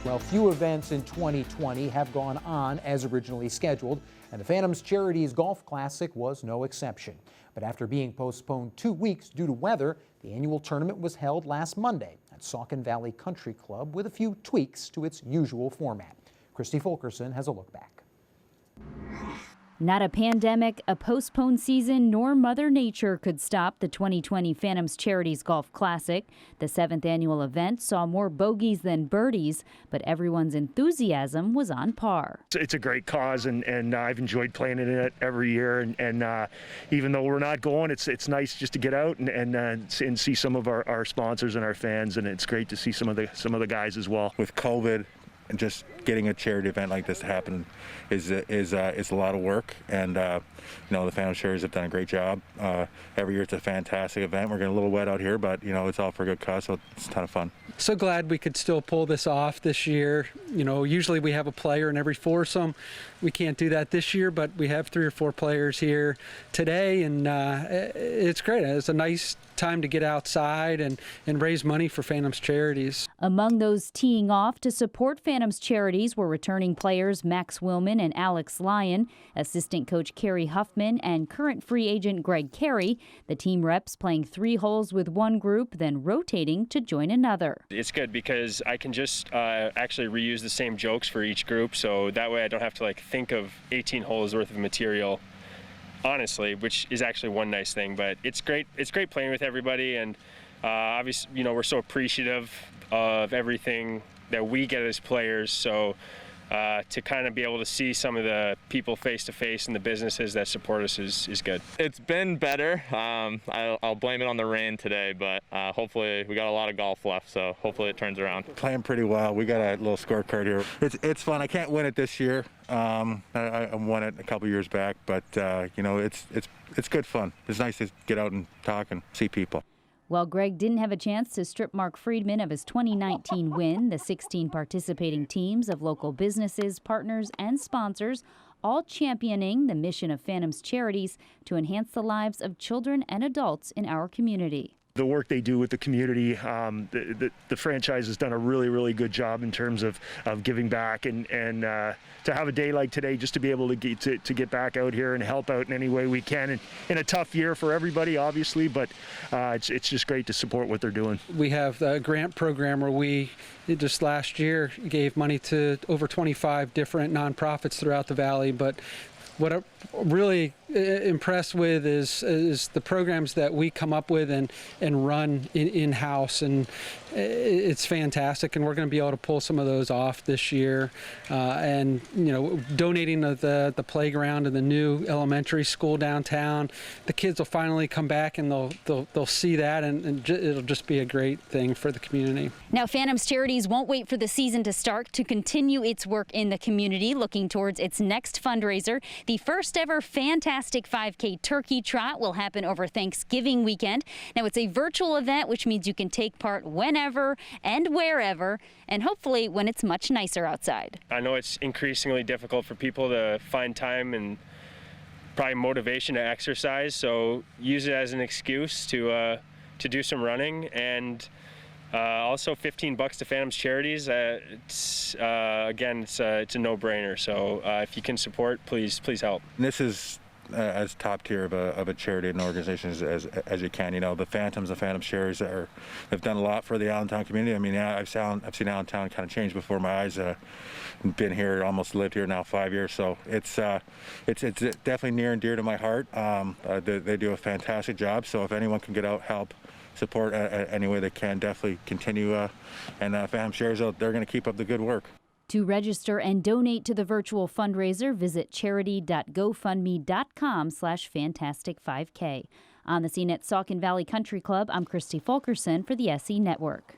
Well, few events in 2020 have gone on as originally scheduled, and the Phantoms Charities Golf Classic was no exception. But after being postponed 2 weeks due to weather, the annual tournament was held last Monday at Saucon Valley Country Club with a few tweaks to its usual format. Kristi Fulkerson has a look back. Not a pandemic, a postponed season, nor Mother Nature could stop the 2020 Phantoms Charities Golf Classic. The 7th annual event saw more bogeys than birdies, but everyone's enthusiasm was on par. It's a great cause, and I've enjoyed playing in it every year. And even though we're not going, it's nice just to get out and see some of our sponsors and our fans, and it's great to see some of the guys as well. With COVID, and just getting a charity event like this to happen is a lot of work, and the Phantom Charities have done a great job. Every year it's a fantastic event. We're getting a little wet out here, but it's all for a good cause, so it's a ton of fun. So glad we could still pull this off this year. Usually we have a player in every foursome. We can't do that this year, but we have 3 or 4 players here today, and it's great. It's a nice time to get outside and raise money for Phantoms Charities. Among those teeing off to support Phantoms Charities were returning players Max Willman and Alex Lyon, assistant coach Carrie Huffman, and current free agent Greg Carey. The team reps playing 3 holes with one group, then rotating to join another. It's good because I can just actually reuse the same jokes for each group, so that way I don't have to think of 18 holes worth of material, honestly, which is actually one nice thing. But it's great playing with everybody, and obviously we're so appreciative of everything that we get as players, so to kind of be able to see some of the people face to face and the businesses that support us is good. It's been better. I'll blame it on the rain today, but hopefully we got a lot of golf left, so hopefully it turns around. Playing pretty well. We got a little scorecard here. It's fun. I can't win it this year. I won it a couple years back, but it's good fun. It's nice to get out and talk and see people. While Greg didn't have a chance to strip Mark Friedman of his 2019 win, the 16 participating teams of local businesses, partners, and sponsors all championing the mission of Phantoms Charities to enhance the lives of children and adults in our community. The work they do with the community, the franchise has done a really, really good job in terms of giving back, and to have a day like today, just to be able to get back out here and help out in any way we can, and in a tough year for everybody, obviously, but it's just great to support what they're doing. We have a grant program where we just last year gave money to over 25 different nonprofits throughout the valley, but what I'm really impressed with is the programs that we come up with and run in-house, and it's fantastic, and we're going to be able to pull some of those off this year, and donating to the playground and the new elementary school downtown. The kids will finally come back and they'll see that, and it'll just be a great thing for the community. Now, Phantoms Charities won't wait for the season to start to continue its work in the community, looking towards its next fundraiser. The first ever Fantastic 5K Turkey Trot will happen over Thanksgiving weekend. Now, it's a virtual event, which means you can take part whenever and wherever, and hopefully when it's much nicer outside. I know it's increasingly difficult for people to find time and probably motivation to exercise, so use it as an excuse to do some running. And also $15 to Phantoms Charities. It's a no-brainer. So if you can support, please help. This is as top tier of a charity and organization as you can. The Phantoms Charities have done a lot for the Allentown community. I mean, I've seen Allentown kind of change before my eyes. Been here, almost lived here now 5 years, so it's definitely near and dear to my heart. They do a fantastic job. So if anyone can get out, help, support any way they can, definitely continue. And Phantom Charities, they're going to keep up the good work. To register and donate to the virtual fundraiser, visit charity.gofundme.com/fantastic5k. On the scene at Saucon Valley Country Club, I'm Kristi Fulkerson for the SE Network.